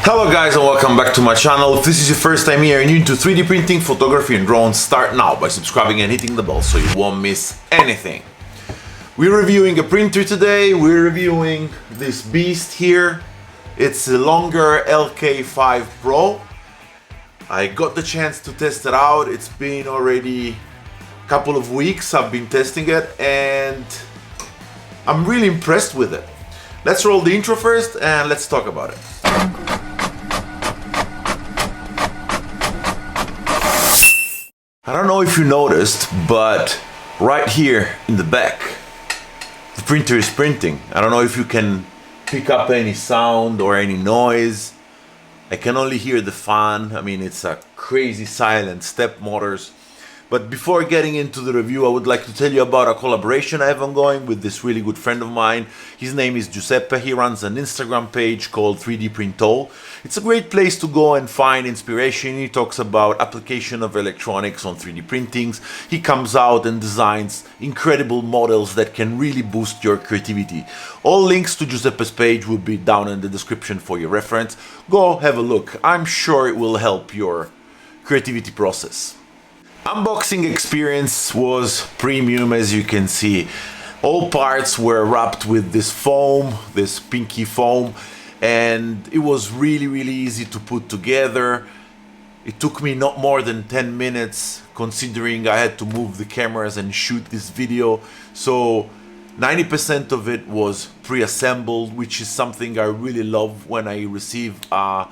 Hello guys and welcome back to my channel. If this is your first time here and you're into 3D printing, photography and drones, start now by subscribing and hitting the bell so you won't miss anything. We're reviewing a printer today. We're reviewing this beast here. It's a Longer LK5 Pro. I got the chance to test it out. It's been already a couple of weeks I've been testing it and I'm really impressed with it. Let's roll the intro first and let's talk about it. I don't know if you noticed, but right here in the back, the printer is printing. I don't know if you can pick up any sound or any noise. I can only hear the fan. I mean, it's a crazy silent step motors. But before getting into the review, I would like to tell you about a collaboration I have ongoing with this really good friend of mine. His name is Giuseppe. He runs an Instagram page called 3D Printo. It's a great place to go and find inspiration. He talks about application of electronics on 3D printings. He comes out and designs incredible models that can really boost your creativity. All links to Giuseppe's page will be down in the description for your reference. Go have a look. I'm sure it will help your creativity process. Unboxing experience was premium, as you can see. All parts were wrapped with this foam, this pinky foam, and it was really easy to put together. It took me not more than 10 minutes, considering I had to move the cameras and shoot this video. So 90% of it was pre-assembled, which is something I really love when I receive a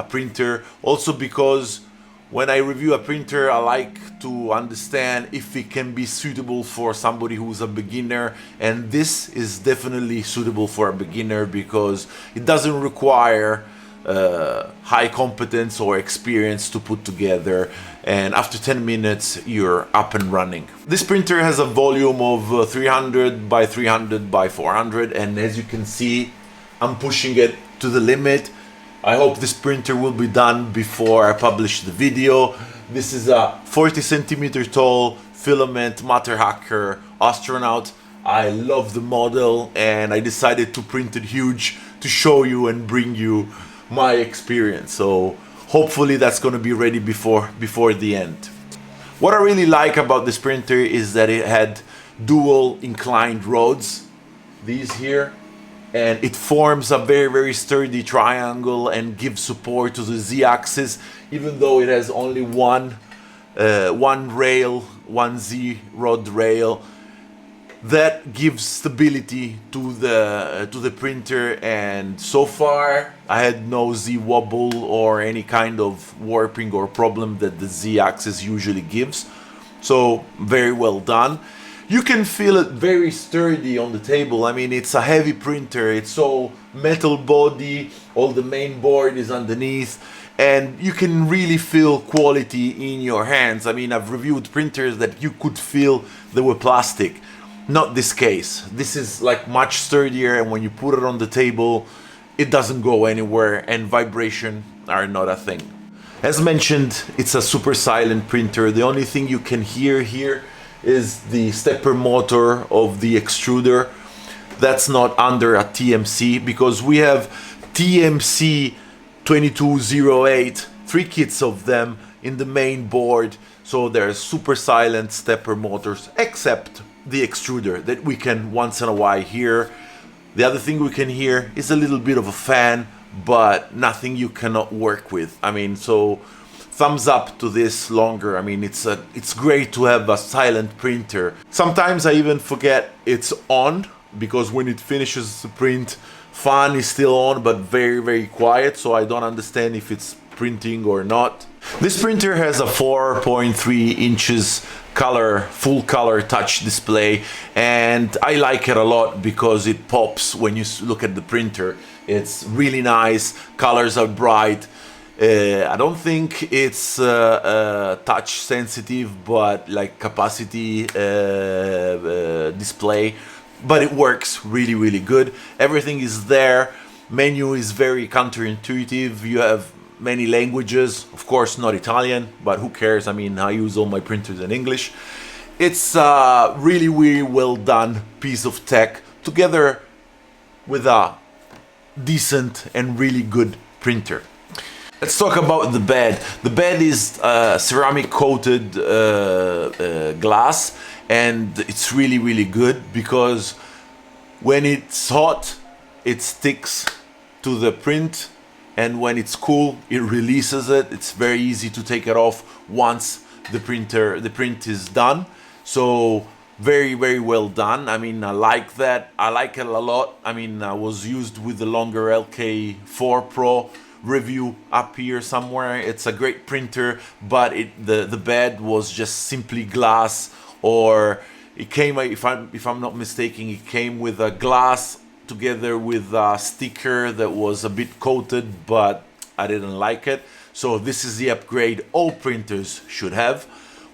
printer. Also because when I review a printer, I like to understand if it can be suitable for somebody who's a beginner, and this is definitely suitable for a beginner because it doesn't require high competence or experience to put together, and after 10 minutes you're up and running. This printer has a volume of 300 by 300 by 400, and as you can see, I'm pushing it to the limit. I hope this printer will be done before I publish the video. This is a 40 centimeter tall filament matter hacker astronaut. I love the model and I decided to print it huge to show you and bring you my experience. So hopefully that's going to be ready before the end. What I really like about this printer is that it had dual inclined rods, these here. And it forms a very sturdy triangle and gives support to the Z-axis, even though it has only one rail, one Z-rod rail. That gives stability to the printer, and so far I had no Z-wobble or any kind of warping or problem that the Z-axis usually gives. So very well done. You can feel it very sturdy on the table. I mean, it's a heavy printer. It's all metal body, all the main board is underneath, and you can really feel quality in your hands. I mean, I've reviewed printers that you could feel they were plastic. Not this case. This is like much sturdier, and when you put it on the table, it doesn't go anywhere, and vibration are not a thing. As mentioned, it's a super silent printer. The only thing you can hear here is the stepper motor of the extruder. That's not under a TMC because we have TMC 2208, 3 kits of them in the main board. So there's super silent stepper motors, except the extruder that we can once in a while hear. The other thing we can hear is a little bit of a fan, but nothing you cannot work with. I mean, so thumbs up to this Longer. I mean, it's great to have a silent printer. Sometimes I even forget it's on because when it finishes the print, fan is still on but very quiet, so I don't understand if it's printing or not. This printer has a 4.3 inches full color touch display, and I like it a lot because it pops when you look at the printer. It's really nice, colors are bright. I don't think it's touch sensitive, but like capacity display, but it works really good. Everything is there. Menu is very counterintuitive. You have many languages, of course not Italian, but who cares? I mean, I use all my printers in English. It's a really well done piece of tech together with a decent and really good printer. Let's talk about the bed. The bed is ceramic coated glass, and it's really, really good because when it's hot, it sticks to the print, and when it's cool, it releases it. It's very easy to take it off once the print is done. So very, very well done. I mean, I like that. I like it a lot. I mean, I was used with the Longer LK5 Pro review up here somewhere. It's a great printer, but the bed was just simply glass, or it came, if I'm not mistaken, it came with a glass together with a sticker that was a bit coated, but I didn't like it. So this is the upgrade all printers should have.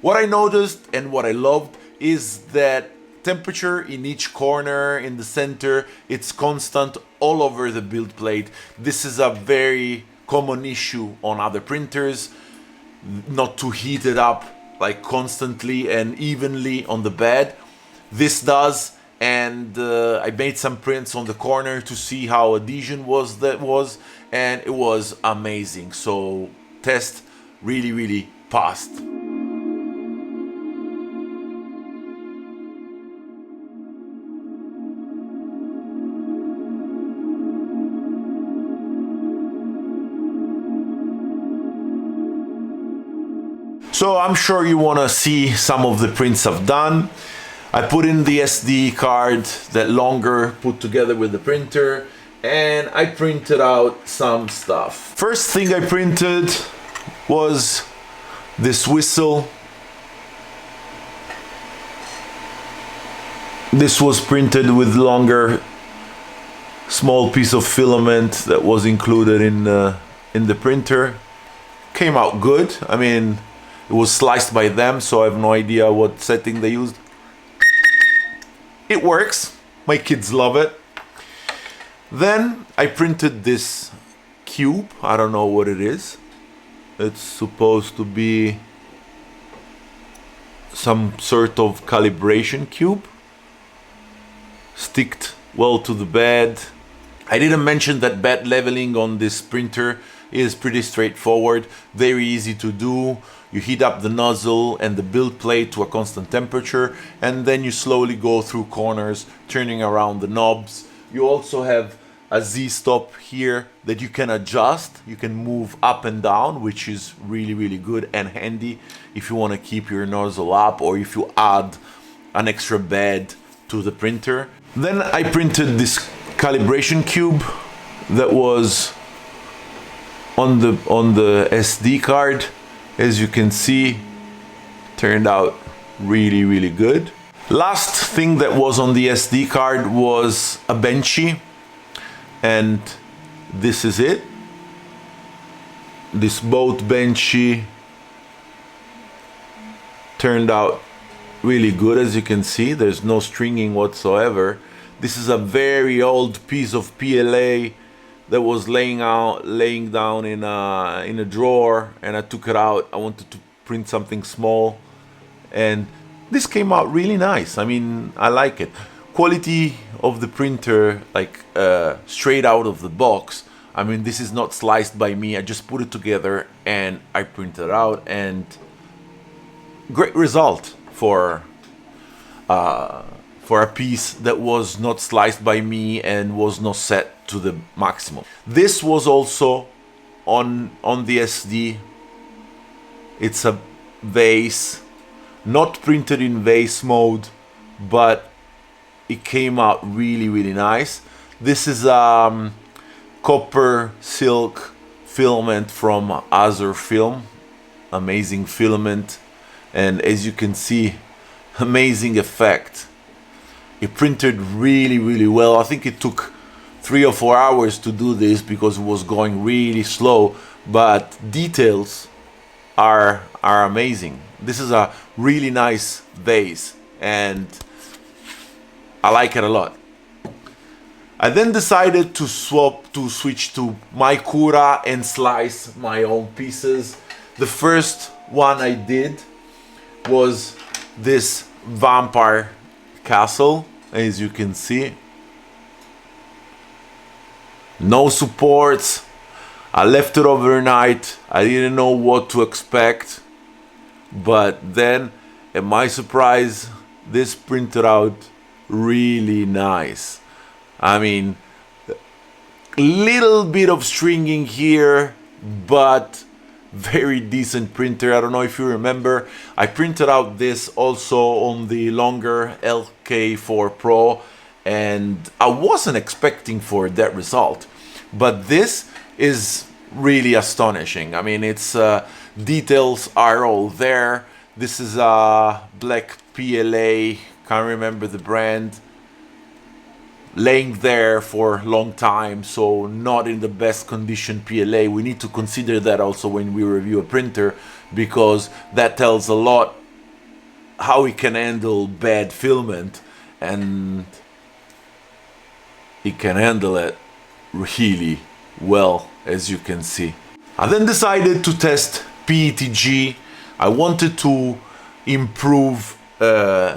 What I noticed and what I loved is that temperature in each corner, in the center, it's constant all over the build plate. This is a very common issue on other printers, not to heat it up like constantly and evenly on the bed. This does, and I made some prints on the corner to see how adhesion was, and it was amazing. So test really, really passed. So I'm sure you want to see some of the prints I've done. I put in the SD card that Longer put together with the printer, and I printed out some stuff. First thing I printed was this whistle. This was printed with Longer, small piece of filament that was included in the printer. Came out good. I mean, it was sliced by them, so I have no idea what setting they used. It works. My kids love it. Then I printed this cube. I don't know what it is. It's supposed to be some sort of calibration cube. Sticked well to the bed. I didn't mention that bed leveling on this printer is pretty straightforward, very easy to do. You heat up the nozzle and the build plate to a constant temperature, and then you slowly go through corners, turning around the knobs. You also have a Z-stop here that you can adjust. You can move up and down, which is really, really good and handy if you want to keep your nozzle up, or if you add an extra bed to the printer. Then I printed this calibration cube that was on the SD card. As you can see, turned out really, really good. Last thing that was on the SD card was a benchy, and this is it. This boat benchy turned out really good. As you can see, there's no stringing whatsoever. This is a very old piece of PLA that was laying down in a drawer, and I took it out. I wanted to print something small, and this came out really nice. I mean, I like it. Quality of the printer, like straight out of the box. I mean, this is not sliced by me. I just put it together and I printed it out, and great result for a piece that was not sliced by me and was not set to the maximum. This was also on the SD. It's a vase, not printed in vase mode, but it came out really, really nice. This is copper silk filament from Azure Film. Amazing filament, and as you can see, amazing effect. It printed really, really well. I think it took 3 or 4 hours to do this because it was going really slow, but details are amazing. This is a really nice vase, and I like it a lot. I then decided to switch to my cura and slice my own pieces. The first one I did was this vampire castle, as you can see. No supports. I left it overnight. I didn't know what to expect, but then, at my surprise, this printed out really nice. I mean, little bit of stringing here, but very decent printer. I don't know if you remember, I printed out this also on the Longer LK5 Pro, and I wasn't expecting for that result, but this is really astonishing. I mean, its details are all there. This is a black PLA, can't remember the brand, laying there for a long time, so not in the best condition PLA. We need to consider that also when we review a printer, because that tells a lot how it can handle bad filament, and it can handle it really well, as you can see. I then decided to test PETG. I wanted to improve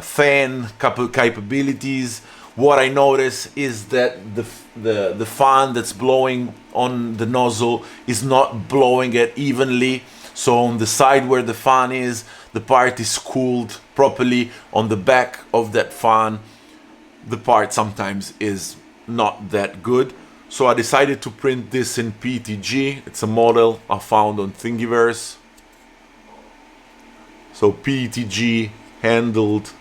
fan capabilities. What I notice is that the fan that's blowing on the nozzle is not blowing it evenly. So on the side where the fan is, the part is cooled properly. On the back of that fan, the part sometimes is not that good. So I decided to print this in PETG. It's a model I found on Thingiverse. So PETG handled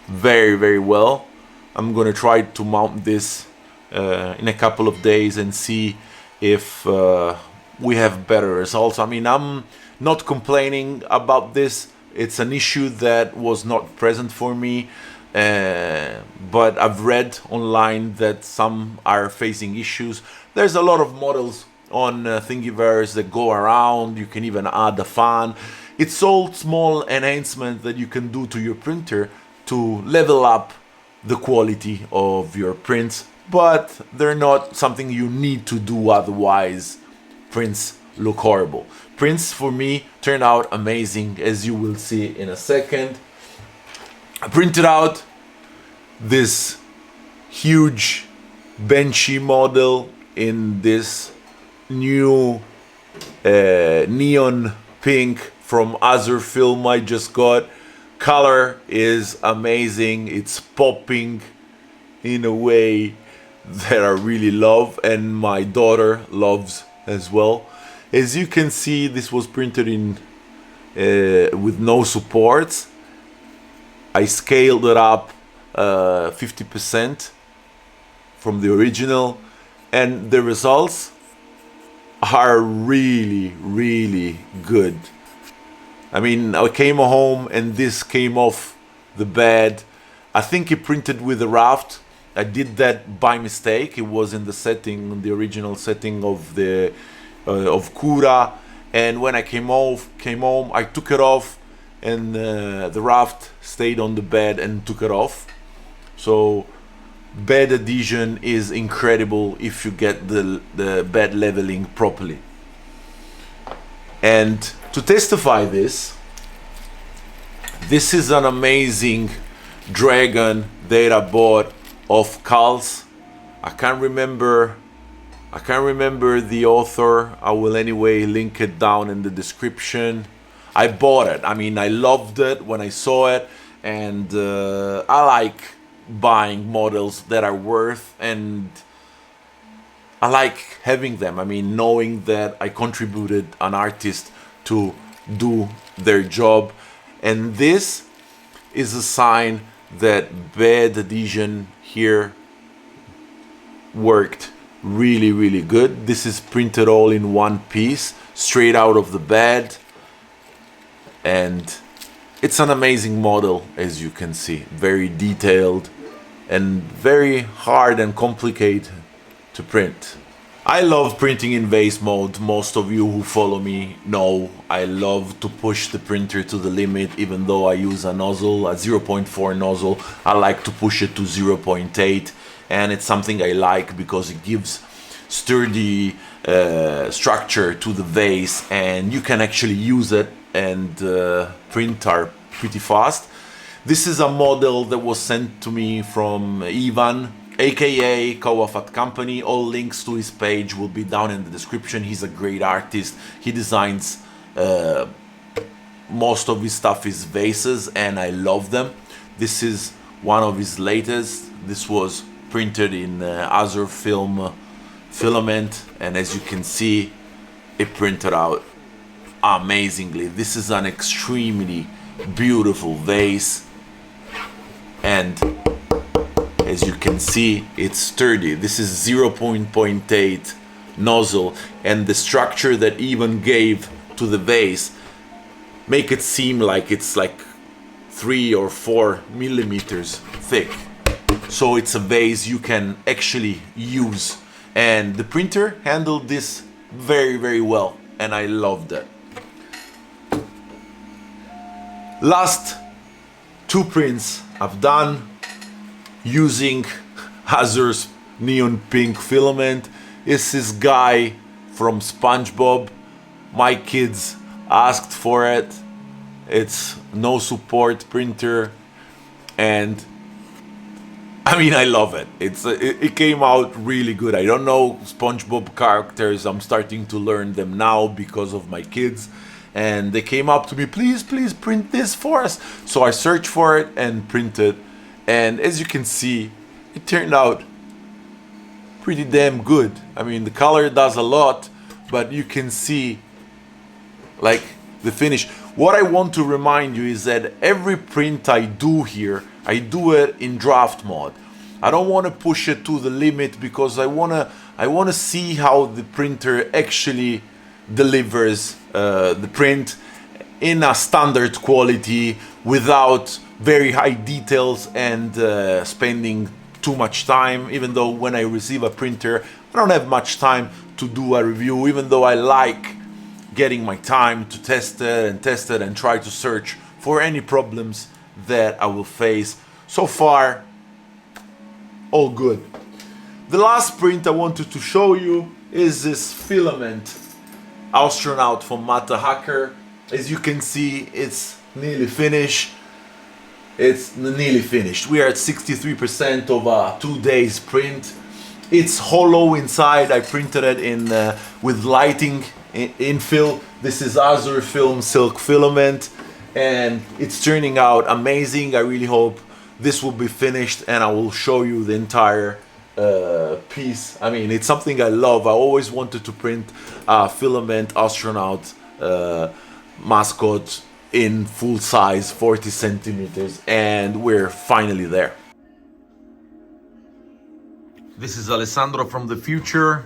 very, very well. I'm gonna try to mount this in a couple of days and see if we have better results. I mean, I'm not complaining about this. It's an issue that was not present for me, but I've read online that some are facing issues. There's a lot of models on Thingiverse that go around. You can even add a fan. It's all small enhancements that you can do to your printer to level up the quality of your prints, but they're not something you need to do, otherwise prints look horrible. Prints for me turned out amazing, as you will see in a second. I printed out this huge benchy model in this new neon pink from Azure Film I just got. Color is amazing. It's popping in a way that I really love, and my daughter loves as well. As you can see, this was printed in with no supports. I scaled it up 50% from the original, and the results are really, really good. I mean, I came home and this came off the bed. I think it printed with a raft. I did that by mistake. It was in the setting, the original setting of the of Cura, and when I came home, I took it off, and the raft stayed on the bed and took it off. So bed adhesion is incredible if you get the bed leveling properly. And to testify this is an amazing dragon that I bought of Cal's. I can't remember the author. I will anyway link it down in the description. I bought it. I mean, I loved it when I saw it, and I like buying models that are worth, and I like having them. I mean, knowing that I contributed an artist to do their job, and this is a sign that bed adhesion here worked really, really good. This is printed all in one piece, straight out of the bed, and it's an amazing model, as you can see. Very detailed and very hard and complicated to print. I love printing in vase mode. Most of you who follow me know I love to push the printer to the limit. Even though I use a nozzle, a 0.4 nozzle, I like to push it to 0.8, and it's something I like because it gives sturdy structure to the vase, and you can actually use it, and print are pretty fast. This is a model that was sent to me from Ivan, aka Kawafat Company. All links to his page will be down in the description. He's a great artist. He designs most of his stuff is vases, and I love them. This is one of his latest. This was printed in Azure filament, and as you can see, it printed out amazingly. This is an extremely beautiful vase, and as you can see, it's sturdy. This is 0.8 nozzle, and the structure that even gave to the vase make it seem like it's like 3 or 4 millimeters thick. So it's a vase you can actually use, and the printer handled this very, very well, and I loved it. Last 2 prints I've done using Azure's neon pink filament. It's this guy from SpongeBob. My kids asked for it. It's no support printer, and I mean, I love it. It came out really good. I don't know SpongeBob characters. I'm starting to learn them now because of my kids, and they came up to me, please print this for us. So I searched for it and printed, and as you can see, it turned out pretty damn good. I mean, the color does a lot, but you can see like the finish. What I want to remind you is that every print I do here, I do it in draft mode. I don't want to push it to the limit because I want to see how the printer actually delivers the print in a standard quality without very high details and spending too much time. Even though when I receive a printer, I don't have much time to do a review, even though I like getting my time to test it and try to search for any problems that I will face. So far, all good. The last print I wanted to show you is this filament astronaut from Mata Hacker. As you can see, it's nearly finished. It's nearly finished. We are at 63% of a 2 days print. It's hollow inside. I printed it in with lighting infill. This is Azure Film Silk filament, and it's turning out amazing. I really hope this will be finished and I will show you the entire piece. I mean, it's something I love. I always wanted to print a filament astronaut mascot in full size, 40 centimeters, and we're finally there. This is Alessandro from the future,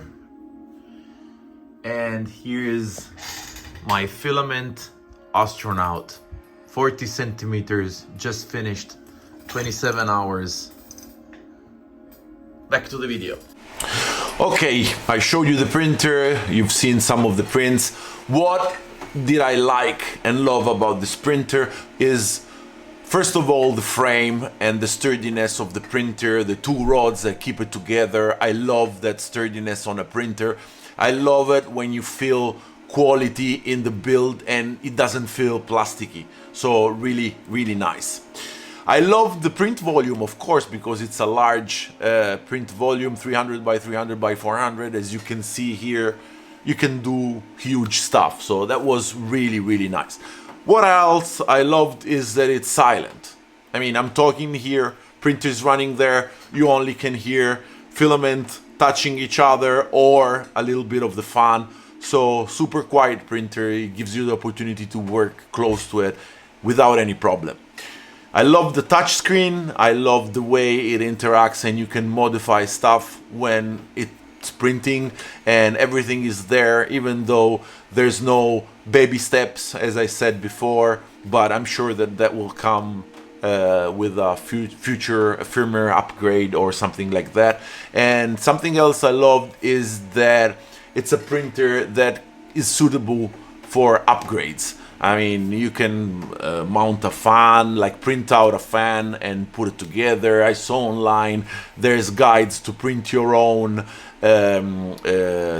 and here is my filament astronaut, 40 centimeters, just finished, 27 hours. Back to the video. Okay, I showed you the printer, you've seen some of the prints. What did I like and love about this printer is, first of all, the frame and the sturdiness of the printer, the 2 rods that keep it together. I love that sturdiness on a printer. I love it when you feel quality in the build and it doesn't feel plasticky. So really, really nice. I love the print volume, of course, because it's a large print volume, 300 by 300 by 400. As you can see here, you can do huge stuff. So that was really, really nice. What else I loved is that it's silent. I mean, I'm talking here, printers running there, you only can hear filament touching each other or a little bit of the fan. So super quiet printer. It gives you the opportunity to work close to it without any problem. I love the touch screen. I love the way it interacts and you can modify stuff when it's printing and everything is there, even though there's no baby steps, as I said before, but I'm sure that that will come with a future firmware upgrade or something like that. And something else I loved is that it's a printer that is suitable for upgrades. I mean, you can mount a fan, like print out a fan and put it together. I saw online there's guides to print your own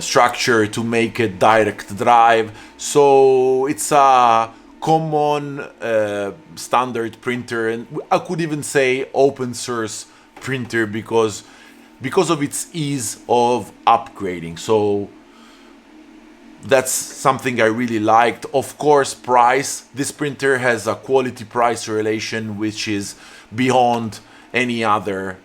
structure to make it direct drive. So it's a common standard printer, and I could even say open source printer, because because of its ease of upgrading. So that's something I really liked. Of course, price. This printer has a quality price relation which is beyond any other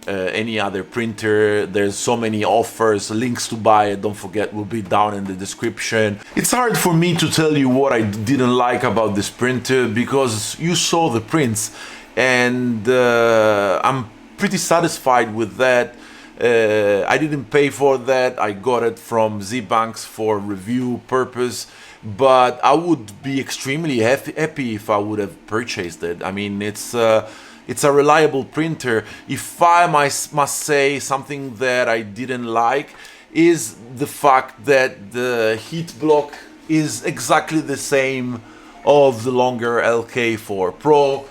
printer. There's so many offers. Links to buy it, don't forget, will be down in the description. It's hard for me to tell you what I didn't like about this printer because you saw the prints, and I'm pretty satisfied with that. I didn't pay for that. I got it from Z-Banks for review purpose, but I would be extremely happy if I would have purchased it. I mean, it's a reliable printer. If I must say something that I didn't like is the fact that the heat block is exactly the same of the Longer LK5 Pro.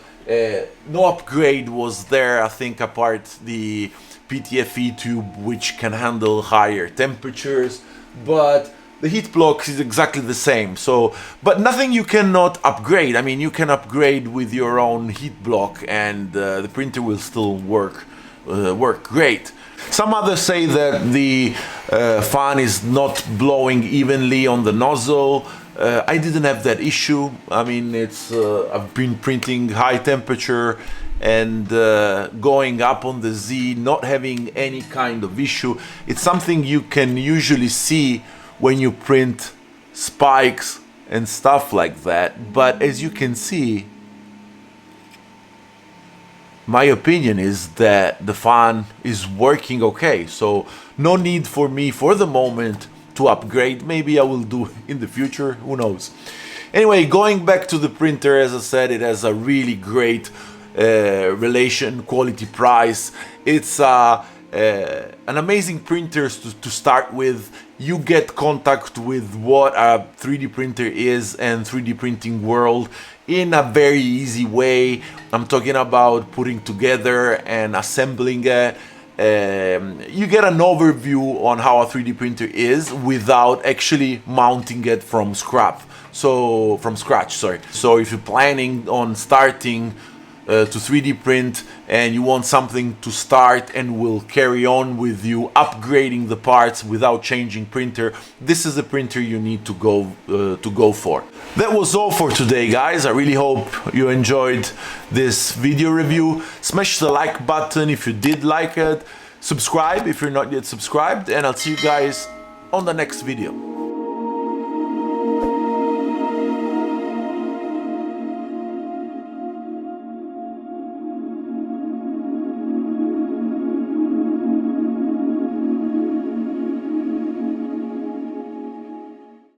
No upgrade was there, I think, apart the PTFE tube, which can handle higher temperatures, but the heat block is exactly the same. So, but nothing you cannot upgrade. I mean, you can upgrade with your own heat block, and the printer will still work great. Some others say that the fan is not blowing evenly on the nozzle. I didn't have that issue. I mean, I've been printing high temperature and going up on the Z, not having any kind of issue. It's something you can usually see when you print spikes and stuff like that. But as you can see, my opinion is that the fan is working okay. So no need for me for the moment to upgrade. Maybe I will do in the future, who knows. Anyway, going back to the printer, as I said, it has a really great relation, quality price. It's an amazing printer to start with. You get contact with what a 3D printer is and 3D printing world in a very easy way. I'm talking about putting together and assembling it. You get an overview on how a 3D printer is without actually mounting it from scratch. So if you're planning on starting to 3D print and you want something to start and will carry on with you upgrading the parts without changing printer, this is the printer you need to go for. That was all for today, guys. I really hope you enjoyed this video review. Smash the like button if you did like it. Subscribe if you're not yet subscribed, and I'll see you guys on the next video.